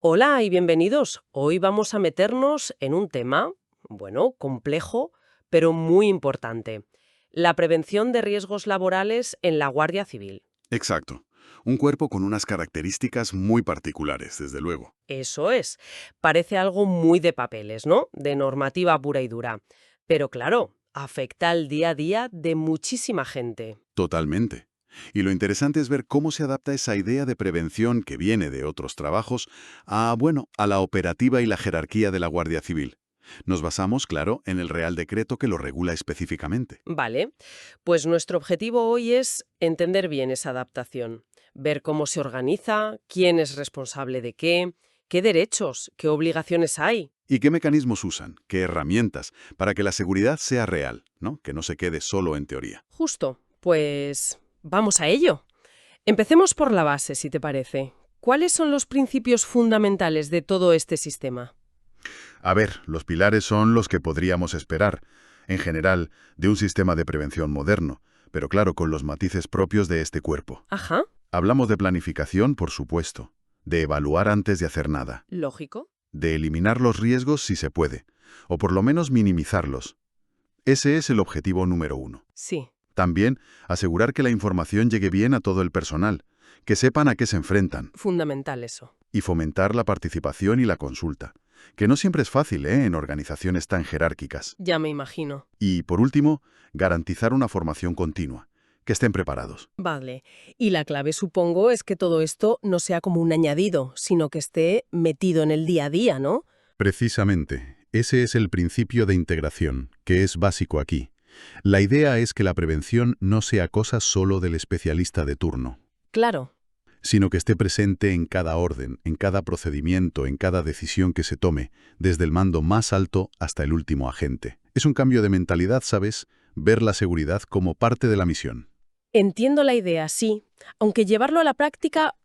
Hola y bienvenidos. Hoy vamos a meternos en un tema, bueno, complejo, pero muy importante. La prevención de riesgos laborales en la Guardia Civil. Exacto. Un cuerpo con unas características muy particulares, desde luego. Eso es. Parece algo muy de papeles, ¿no? De normativa pura y dura. Pero claro, afecta al día a día de muchísima gente. Totalmente. Y lo interesante es ver cómo se adapta esa idea de prevención que viene de otros trabajos a la operativa y la jerarquía de la Guardia Civil. Nos basamos, claro, en el Real Decreto que lo regula específicamente. Vale, pues nuestro objetivo hoy es entender bien esa adaptación, ver cómo se organiza, quién es responsable de qué derechos, qué obligaciones hay. ¿Y qué mecanismos usan? ¿Qué herramientas? Para que la seguridad sea real, ¿no? Que no se quede solo en teoría. Justo, pues vamos a ello. Empecemos por la base, si te parece. ¿Cuáles son los principios fundamentales de todo este sistema? A ver, los pilares son los que podríamos esperar, en general, de un sistema de prevención moderno, pero claro, con los matices propios de este cuerpo. Ajá, Hablamos de planificación, por supuesto, de evaluar antes de hacer nada, lógico. de eliminar los riesgos si se puede, o por lo menos minimizarlos. Ese es el objetivo número uno. Sí, También, asegurar que la información llegue bien a todo el personal, que sepan a qué se enfrentan, fundamental eso. y fomentar la participación y la consulta, que no siempre es fácil, en organizaciones tan jerárquicas. Ya me imagino. Y, por último, garantizar una formación continua, que estén preparados. Vale. Y la clave, supongo, es que todo esto no sea como un añadido, sino que esté metido en el día a día, ¿no? Precisamente, ese es el principio de integración, que es básico aquí. La idea es que la prevención no sea cosa solo del especialista de turno, Claro. sino que esté presente en cada orden, en cada procedimiento, en cada decisión que se tome, desde el mando más alto hasta el último agente. Es un cambio de mentalidad, ¿sabes? Ver la seguridad como parte de la misión. Entiendo la idea, sí, aunque llevarlo a la práctica,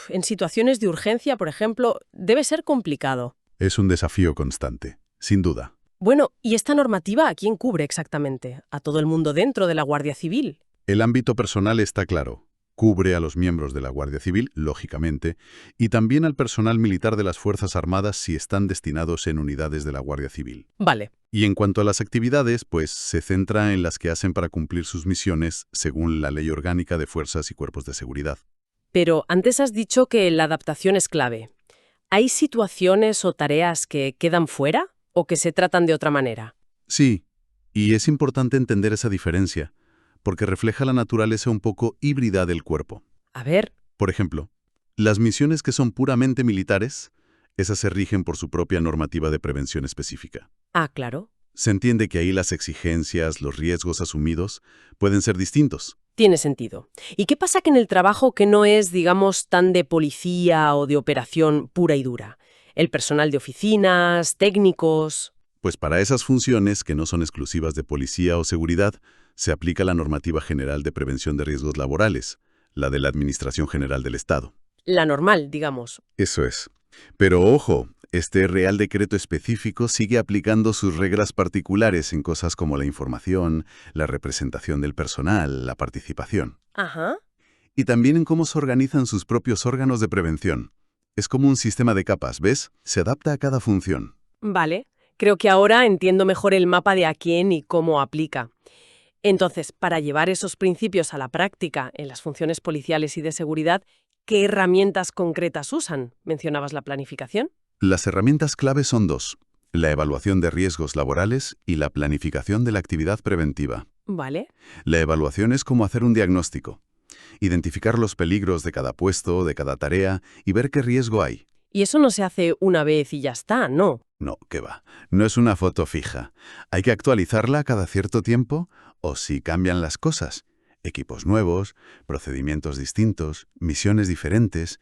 en situaciones de urgencia, por ejemplo, debe ser complicado. Es un desafío constante, sin duda. Bueno, ¿y esta normativa a quién cubre exactamente? ¿A todo el mundo dentro de la Guardia Civil? El ámbito personal está claro. Cubre a los miembros de la Guardia Civil, lógicamente, y también al personal militar de las Fuerzas Armadas si están destinados en unidades de la Guardia Civil. Vale, Y en cuanto a las actividades, pues se centra en las que hacen para cumplir sus misiones según la Ley Orgánica de Fuerzas y Cuerpos de Seguridad. pero antes has dicho que la adaptación es clave. ¿Hay situaciones o tareas que quedan fuera o que se tratan de otra manera? Sí, y es importante entender esa diferencia, porque refleja la naturaleza un poco híbrida del cuerpo. A ver, Por ejemplo, las misiones que son puramente militares, esas se rigen por su propia normativa de prevención específica. claro. Se entiende que ahí las exigencias, los riesgos asumidos, pueden ser distintos. Tiene sentido. ¿Y qué pasa que en el trabajo que no es, digamos, tan de policía o de operación pura y dura? El personal de oficinas, técnicos... Pues para esas funciones, que no son exclusivas de policía o seguridad, se aplica la Normativa General de Prevención de Riesgos Laborales, la de la Administración General del Estado. La normal, digamos. Eso es. Pero ojo, este Real Decreto específico sigue aplicando sus reglas particulares en cosas como la información, la representación del personal, la participación. Ajá. Y también en cómo se organizan sus propios órganos de prevención. Es como un sistema de capas, ¿ves? Se adapta a cada función. Vale. Creo que ahora entiendo mejor el mapa de a quién y cómo aplica. Entonces, para llevar esos principios a la práctica en las funciones policiales y de seguridad, ¿qué herramientas concretas usan? ¿Mencionabas la planificación? Las herramientas clave son dos: la evaluación de riesgos laborales y la planificación de la actividad preventiva. Vale. La evaluación es como hacer un diagnóstico, identificar los peligros de cada puesto, de cada tarea y ver qué riesgo hay. Y eso no se hace una vez y ya está, ¿no? No, qué va. No es una foto fija. Hay que actualizarla cada cierto tiempo o si cambian las cosas. Equipos nuevos, procedimientos distintos, misiones diferentes.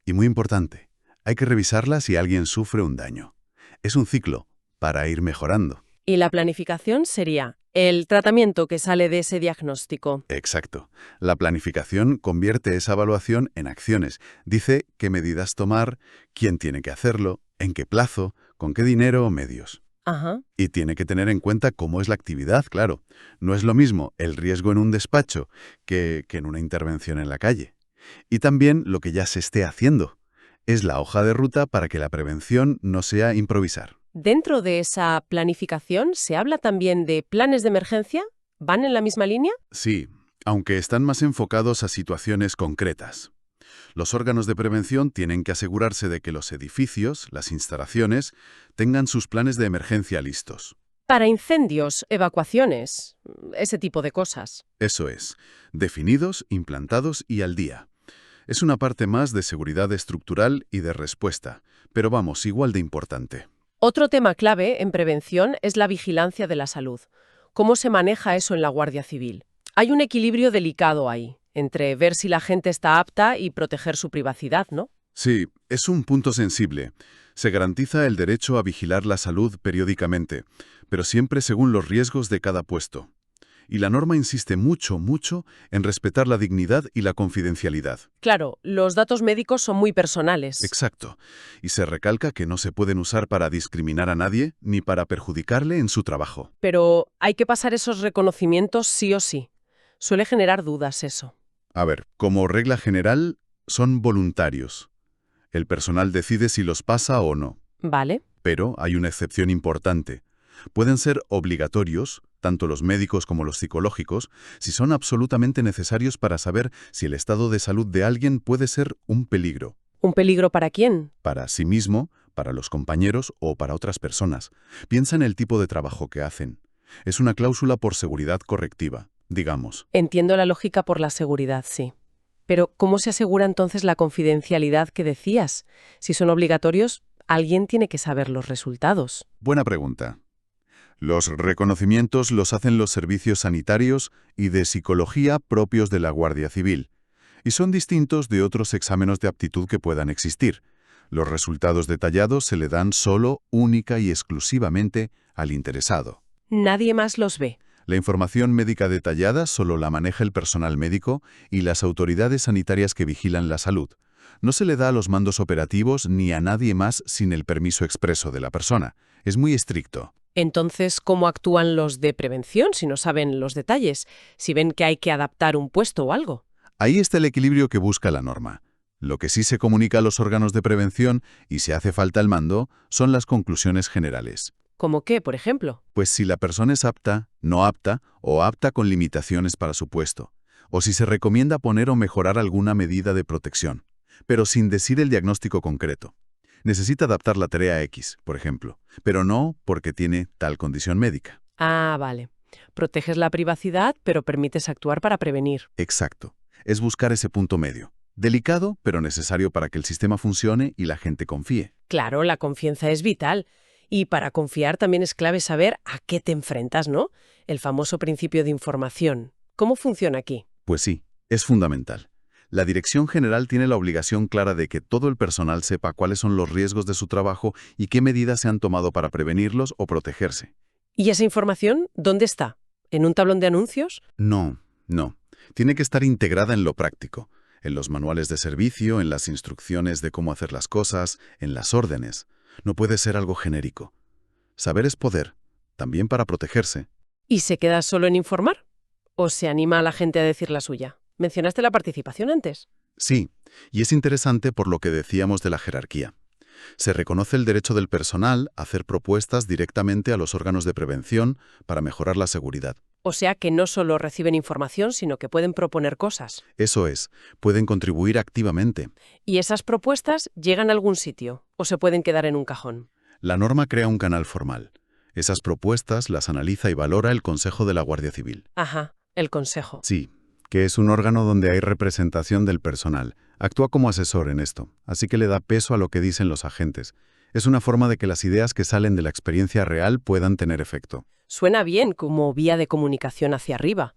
Y muy importante, hay que revisarla si alguien sufre un daño. Es un ciclo para ir mejorando. Y la planificación sería el tratamiento que sale de ese diagnóstico. Exacto. La planificación convierte esa evaluación en acciones. Dice qué medidas tomar, quién tiene que hacerlo, en qué plazo, con qué dinero o medios. Ajá. Y tiene que tener en cuenta cómo es la actividad, claro. No es lo mismo el riesgo en un despacho que en una intervención en la calle. Y también lo que ya se esté haciendo. Es la hoja de ruta para que la prevención no sea improvisar. Dentro de esa planificación, ¿se habla también de planes de emergencia? ¿Van en la misma línea? Sí, aunque están más enfocados a situaciones concretas. Los órganos de prevención tienen que asegurarse de que los edificios, las instalaciones, tengan sus planes de emergencia listos. Para incendios, evacuaciones, ese tipo de cosas. Eso es, definidos, implantados y al día. Es una parte más de seguridad estructural y de respuesta, pero vamos, igual de importante. Otro tema clave en prevención es la vigilancia de la salud. ¿Cómo se maneja eso en la Guardia Civil? Hay un equilibrio delicado ahí, entre ver si la gente está apta y proteger su privacidad, ¿no? Sí, es un punto sensible. Se garantiza el derecho a vigilar la salud periódicamente, pero siempre según los riesgos de cada puesto. Y la norma insiste mucho, mucho en respetar la dignidad y la confidencialidad. Claro, los datos médicos son muy personales. Exacto. Y se recalca que no se pueden usar para discriminar a nadie ni para perjudicarle en su trabajo. Pero hay que pasar esos reconocimientos sí o sí. Suele generar dudas eso. A ver, como regla general, son voluntarios. El personal decide si los pasa o no. ¿Vale? Pero hay una excepción importante. Pueden ser obligatorios, tanto los médicos como los psicológicos, si son absolutamente necesarios para saber si el estado de salud de alguien puede ser un peligro. ¿Un peligro para quién? Para sí mismo, para los compañeros o para otras personas. Piensa en el tipo de trabajo que hacen. Es una cláusula por seguridad correctiva, digamos. Entiendo la lógica por la seguridad, sí. Pero, ¿cómo se asegura entonces la confidencialidad que decías? Si son obligatorios, alguien tiene que saber los resultados. Buena pregunta. Los reconocimientos los hacen los servicios sanitarios y de psicología propios de la Guardia Civil, y son distintos de otros exámenes de aptitud que puedan existir. Los resultados detallados se le dan solo, única y exclusivamente al interesado. Nadie más los ve. La información médica detallada solo la maneja el personal médico y las autoridades sanitarias que vigilan la salud. No se le da a los mandos operativos ni a nadie más sin el permiso expreso de la persona. Es muy estricto. Entonces, ¿cómo actúan los de prevención si no saben los detalles? Si ven que hay que adaptar un puesto o algo. Ahí está el equilibrio que busca la norma. Lo que sí se comunica a los órganos de prevención y si hace falta el mando son las conclusiones generales. ¿Cómo qué, por ejemplo? Pues si la persona es apta, no apta o apta con limitaciones para su puesto. O si se recomienda poner o mejorar alguna medida de protección, pero sin decir el diagnóstico concreto. Necesita adaptar la tarea X, por ejemplo, pero no porque tiene tal condición médica. Ah, vale. Proteges la privacidad, pero permites actuar para prevenir. Exacto. Es buscar ese punto medio. Delicado, pero necesario para que el sistema funcione y la gente confíe. Claro, la confianza es vital. Y para confiar también es clave saber a qué te enfrentas, ¿no? El famoso principio de información. ¿Cómo funciona aquí? Pues sí, es fundamental. La Dirección General tiene la obligación clara de que todo el personal sepa cuáles son los riesgos de su trabajo y qué medidas se han tomado para prevenirlos o protegerse. ¿Y esa información dónde está? ¿En un tablón de anuncios? No. Tiene que estar integrada en lo práctico, en los manuales de servicio, en las instrucciones de cómo hacer las cosas, en las órdenes. No puede ser algo genérico. Saber es poder, también para protegerse. ¿Y se queda solo en informar? ¿O se anima a la gente a decir la suya? ¿Mencionaste la participación antes? Sí, y es interesante por lo que decíamos de la jerarquía. Se reconoce el derecho del personal a hacer propuestas directamente a los órganos de prevención para mejorar la seguridad. O sea que no solo reciben información, sino que pueden proponer cosas. Eso es, pueden contribuir activamente. ¿Y esas propuestas llegan a algún sitio? ¿O se pueden quedar en un cajón? La norma crea un canal formal. Esas propuestas las analiza y valora el Consejo de la Guardia Civil. Ajá, el Consejo. Sí, que es un órgano donde hay representación del personal. Actúa como asesor en esto, así que le da peso a lo que dicen los agentes. Es una forma de que las ideas que salen de la experiencia real puedan tener efecto. Suena bien como vía de comunicación hacia arriba.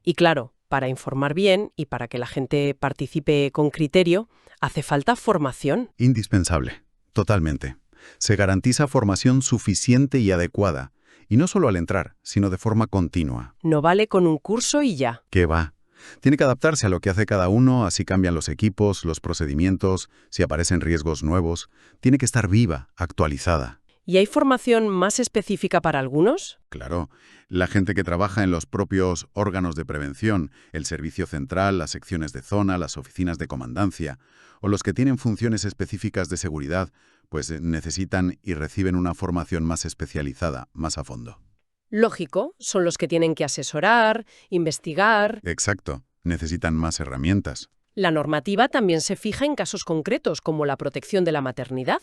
Y claro, para informar bien y para que la gente participe con criterio, hace falta formación. Indispensable, totalmente. Se garantiza formación suficiente y adecuada, y no solo al entrar, sino de forma continua. No vale con un curso y ya. ¿Qué va? Tiene que adaptarse a lo que hace cada uno, así cambian los equipos, los procedimientos, si aparecen riesgos nuevos. Tiene que estar viva, actualizada. ¿Y hay formación más específica para algunos? Claro, la gente que trabaja en los propios órganos de prevención, el servicio central, las secciones de zona, las oficinas de comandancia, o los que tienen funciones específicas de seguridad, pues necesitan y reciben una formación más especializada, más a fondo. Lógico, son los que tienen que asesorar, investigar. Exacto, necesitan más herramientas. La normativa también se fija en casos concretos, como la protección de la maternidad.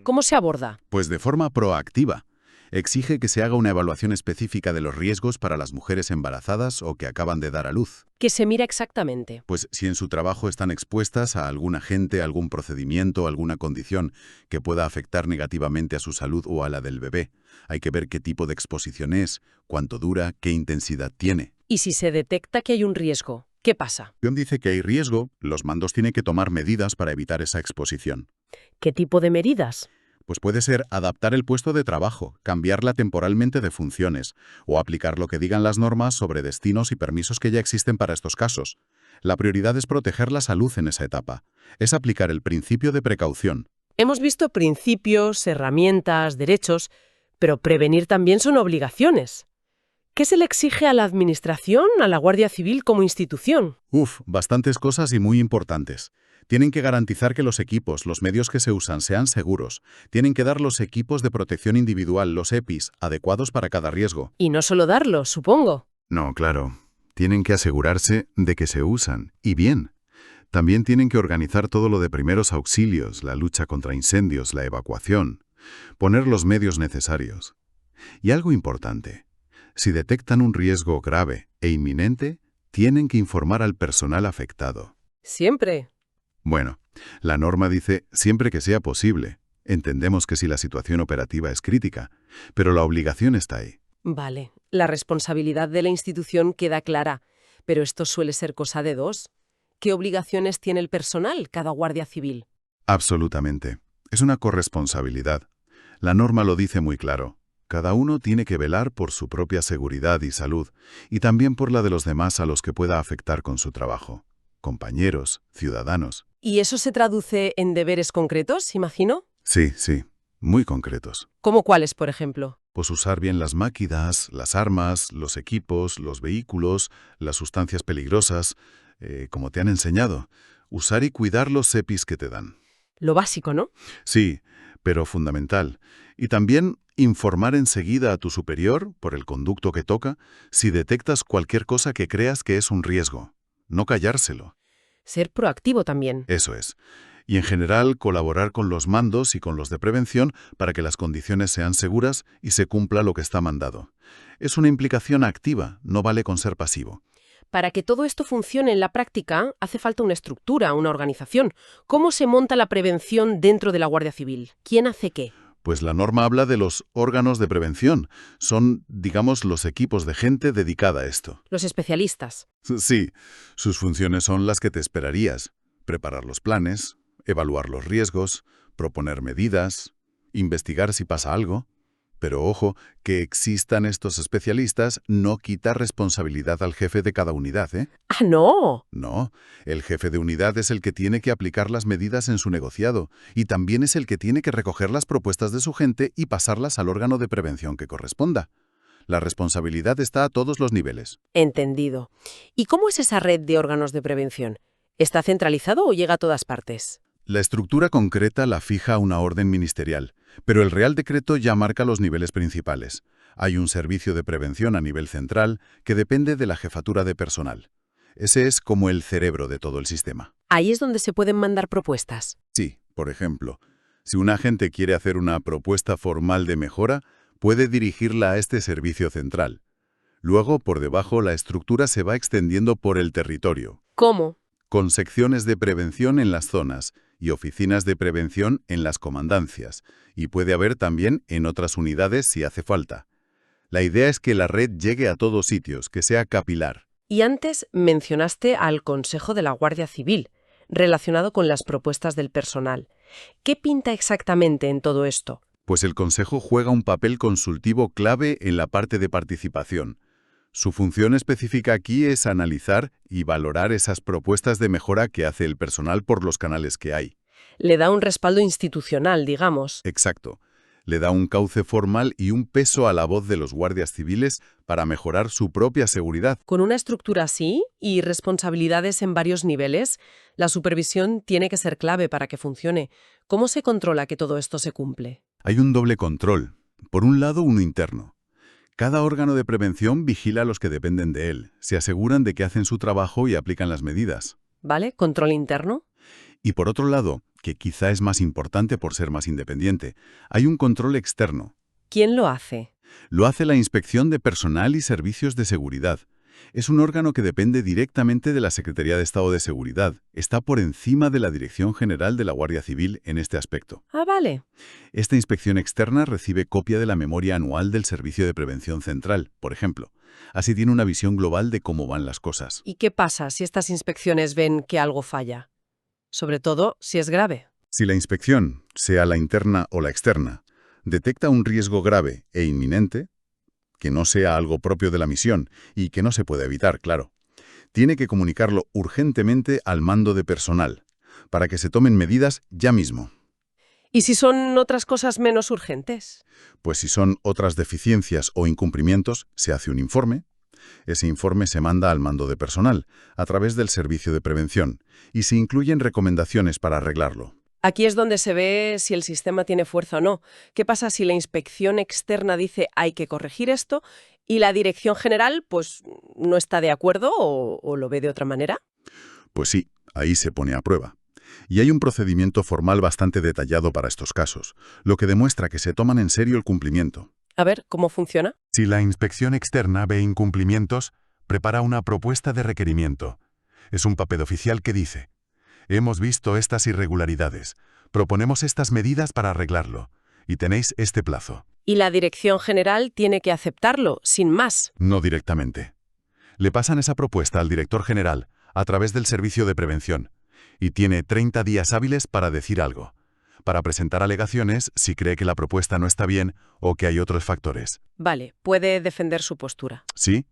¿Cómo se aborda? Pues de forma proactiva. Exige que se haga una evaluación específica de los riesgos para las mujeres embarazadas o que acaban de dar a luz. ¿Qué se mira exactamente? Pues si en su trabajo están expuestas a algún agente, algún procedimiento, alguna condición que pueda afectar negativamente a su salud o a la del bebé. Hay que ver qué tipo de exposición es, cuánto dura, qué intensidad tiene. Y si se detecta que hay un riesgo, ¿qué pasa? John dice que hay riesgo, los mandos tienen que tomar medidas para evitar esa exposición. ¿Qué tipo de medidas? Pues puede ser adaptar el puesto de trabajo, cambiarla temporalmente de funciones, o aplicar lo que digan las normas sobre destinos y permisos que ya existen para estos casos. La prioridad es proteger la salud en esa etapa. Es aplicar el principio de precaución. Hemos visto principios, herramientas, derechos, pero prevenir también son obligaciones. ¿Qué se le exige a la Administración, a la Guardia Civil como institución? Bastantes cosas y muy importantes. Tienen que garantizar que los equipos, los medios que se usan, sean seguros. Tienen que dar los equipos de protección individual, los EPIs, adecuados para cada riesgo. Y no solo darlo, supongo. No, claro. Tienen que asegurarse de que se usan, y bien. También tienen que organizar todo lo de primeros auxilios, la lucha contra incendios, la evacuación. Poner los medios necesarios. Y algo importante. Si detectan un riesgo grave e inminente, tienen que informar al personal afectado. Siempre. Bueno, la norma dice siempre que sea posible. Entendemos que si la situación operativa es crítica, pero la obligación está ahí. Vale, la responsabilidad de la institución queda clara, pero esto suele ser cosa de dos. ¿Qué obligaciones tiene el personal, cada guardia civil? Absolutamente. Es una corresponsabilidad. La norma lo dice muy claro. Cada uno tiene que velar por su propia seguridad y salud, y también por la de los demás a los que pueda afectar con su trabajo. Compañeros, ciudadanos. ¿Y eso se traduce en deberes concretos, imagino? Sí, muy concretos. ¿Cómo cuáles, por ejemplo? Pues usar bien las máquinas, las armas, los equipos, los vehículos, las sustancias peligrosas, como te han enseñado. Usar y cuidar los EPIs que te dan. Lo básico, ¿no? Sí, pero fundamental. Y también informar enseguida a tu superior, por el conducto que toca, si detectas cualquier cosa que creas que es un riesgo. No callárselo. Ser proactivo también. Eso es. Y en general colaborar con los mandos y con los de prevención para que las condiciones sean seguras y se cumpla lo que está mandado. Es una implicación activa, no vale con ser pasivo. Para que todo esto funcione en la práctica, hace falta una estructura, una organización. ¿Cómo se monta la prevención dentro de la Guardia Civil? ¿Quién hace qué? Pues la norma habla de los órganos de prevención. Son, digamos, los equipos de gente dedicada a esto. Los especialistas. Sí, sus funciones son las que te esperarías. Preparar los planes, evaluar los riesgos, proponer medidas, investigar si pasa algo. Pero ojo, que existan estos especialistas no quita responsabilidad al jefe de cada unidad, ¿eh? ¡Ah, no! No, el jefe de unidad es el que tiene que aplicar las medidas en su negociado y también es el que tiene que recoger las propuestas de su gente y pasarlas al órgano de prevención que corresponda. La responsabilidad está a todos los niveles. Entendido. ¿Y cómo es esa red de órganos de prevención? ¿Está centralizado o llega a todas partes? La estructura concreta la fija una orden ministerial, pero el Real Decreto ya marca los niveles principales. Hay un servicio de prevención a nivel central que depende de la jefatura de personal. Ese es como el cerebro de todo el sistema. Ahí es donde se pueden mandar propuestas. Sí, por ejemplo, si un agente quiere hacer una propuesta formal de mejora, puede dirigirla a este servicio central. Luego, por debajo, la estructura se va extendiendo por el territorio. ¿Cómo? Con secciones de prevención en las zonas y oficinas de prevención en las comandancias, y puede haber también en otras unidades si hace falta. La idea es que la red llegue a todos sitios, que sea capilar. Y antes mencionaste al Consejo de la Guardia Civil, relacionado con las propuestas del personal. ¿Qué pinta exactamente en todo esto? Pues el Consejo juega un papel consultivo clave en la parte de participación. Su función específica aquí es analizar y valorar esas propuestas de mejora que hace el personal por los canales que hay. Le da un respaldo institucional, digamos. Exacto. Le da un cauce formal y un peso a la voz de los guardias civiles para mejorar su propia seguridad. Con una estructura así y responsabilidades en varios niveles, la supervisión tiene que ser clave para que funcione. ¿Cómo se controla que todo esto se cumple? Hay un doble control. Por un lado, uno interno. Cada órgano de prevención vigila a los que dependen de él, se aseguran de que hacen su trabajo y aplican las medidas. ¿Vale? ¿Control interno? Y por otro lado, que quizá es más importante por ser más independiente, hay un control externo. ¿Quién lo hace? Lo hace la Inspección de Personal y Servicios de Seguridad. Es un órgano que depende directamente de la Secretaría de Estado de Seguridad. Está por encima de la Dirección General de la Guardia Civil en este aspecto. Ah, vale. Esta inspección externa recibe copia de la memoria anual del Servicio de Prevención Central, por ejemplo. Así tiene una visión global de cómo van las cosas. ¿Y qué pasa si estas inspecciones ven que algo falla? Sobre todo si es grave. Si la inspección, sea la interna o la externa, detecta un riesgo grave e inminente, que no sea algo propio de la misión y que no se puede evitar, claro, tiene que comunicarlo urgentemente al mando de personal, para que se tomen medidas ya mismo. ¿Y si son otras cosas menos urgentes? Pues si son otras deficiencias o incumplimientos, se hace un informe. Ese informe se manda al mando de personal, a través del servicio de prevención, y se incluyen recomendaciones para arreglarlo. Aquí es donde se ve si el sistema tiene fuerza o no. ¿Qué pasa si la inspección externa dice hay que corregir esto y la dirección general pues no está de acuerdo o lo ve de otra manera? Pues sí, ahí se pone a prueba. Y hay un procedimiento formal bastante detallado para estos casos, lo que demuestra que se toman en serio el cumplimiento. A ver, ¿cómo funciona? Si la inspección externa ve incumplimientos, prepara una propuesta de requerimiento. Es un papel oficial que dice: hemos visto estas irregularidades, proponemos estas medidas para arreglarlo, y tenéis este plazo. Y la dirección general tiene que aceptarlo, sin más. No directamente. Le pasan esa propuesta al director general, a través del servicio de prevención, y tiene 30 días hábiles para decir algo, para presentar alegaciones si cree que la propuesta no está bien o que hay otros factores. Vale, puede defender su postura. ¿Sí?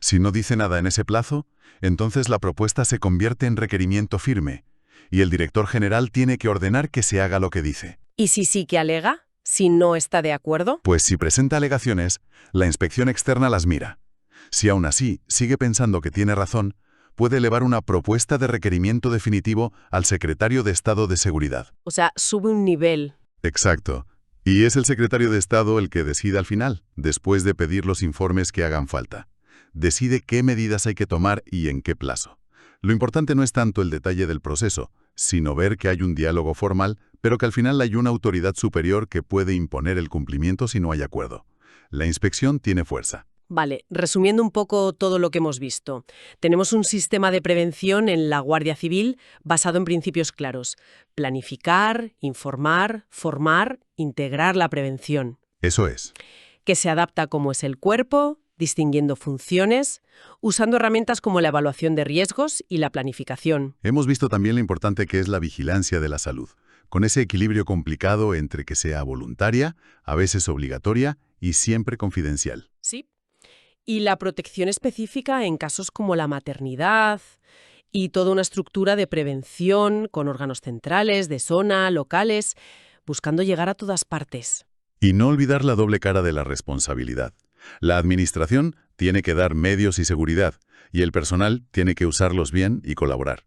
Si no dice nada en ese plazo, entonces la propuesta se convierte en requerimiento firme, y el director general tiene que ordenar que se haga lo que dice. ¿Y si sí que alega? ¿Si no está de acuerdo? Pues si presenta alegaciones, la inspección externa las mira. Si aún así sigue pensando que tiene razón, puede elevar una propuesta de requerimiento definitivo al secretario de Estado de Seguridad. O sea, sube un nivel. Exacto. Y es el secretario de Estado el que decide al final, después de pedir los informes que hagan falta. Decide qué medidas hay que tomar y en qué plazo. Lo importante no es tanto el detalle del proceso, sino ver que hay un diálogo formal, pero que al final hay una autoridad superior que puede imponer el cumplimiento si no hay acuerdo. La inspección tiene fuerza. Vale, resumiendo un poco todo lo que hemos visto. Tenemos un sistema de prevención en la Guardia Civil basado en principios claros. Planificar, informar, formar, integrar la prevención. Eso es. Que se adapta a cómo es el cuerpo, distinguiendo funciones, usando herramientas como la evaluación de riesgos y la planificación. Hemos visto también lo importante que es la vigilancia de la salud, con ese equilibrio complicado entre que sea voluntaria, a veces obligatoria y siempre confidencial. Sí. Y la protección específica en casos como la maternidad y toda una estructura de prevención con órganos centrales, de zona, locales, buscando llegar a todas partes. Y no olvidar la doble cara de la responsabilidad. La administración tiene que dar medios y seguridad, y el personal tiene que usarlos bien y colaborar.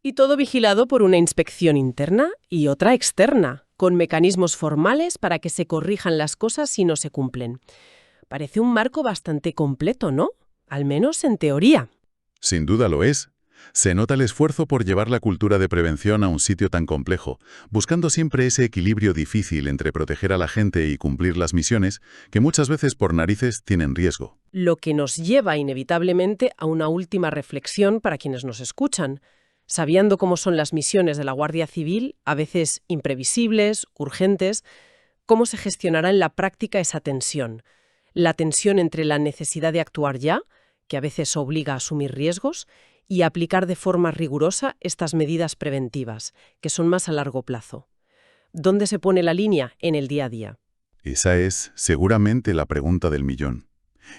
Y todo vigilado por una inspección interna y otra externa, con mecanismos formales para que se corrijan las cosas si no se cumplen. Parece un marco bastante completo, ¿no? Al menos en teoría. Sin duda lo es. Se nota el esfuerzo por llevar la cultura de prevención a un sitio tan complejo, buscando siempre ese equilibrio difícil entre proteger a la gente y cumplir las misiones, que muchas veces por narices tienen riesgo. Lo que nos lleva inevitablemente a una última reflexión para quienes nos escuchan. Sabiendo cómo son las misiones de la Guardia Civil, a veces imprevisibles, urgentes, ¿cómo se gestionará en la práctica esa tensión? La tensión entre la necesidad de actuar ya, que a veces obliga a asumir riesgos, y aplicar de forma rigurosa estas medidas preventivas, que son más a largo plazo. ¿Dónde se pone la línea en el día a día? Esa es seguramente la pregunta del millón.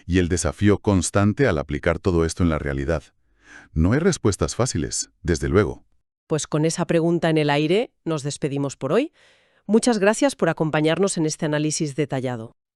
Y el desafío constante al aplicar todo esto en la realidad. No hay respuestas fáciles, desde luego. Pues con esa pregunta en el aire nos despedimos por hoy. Muchas gracias por acompañarnos en este análisis detallado.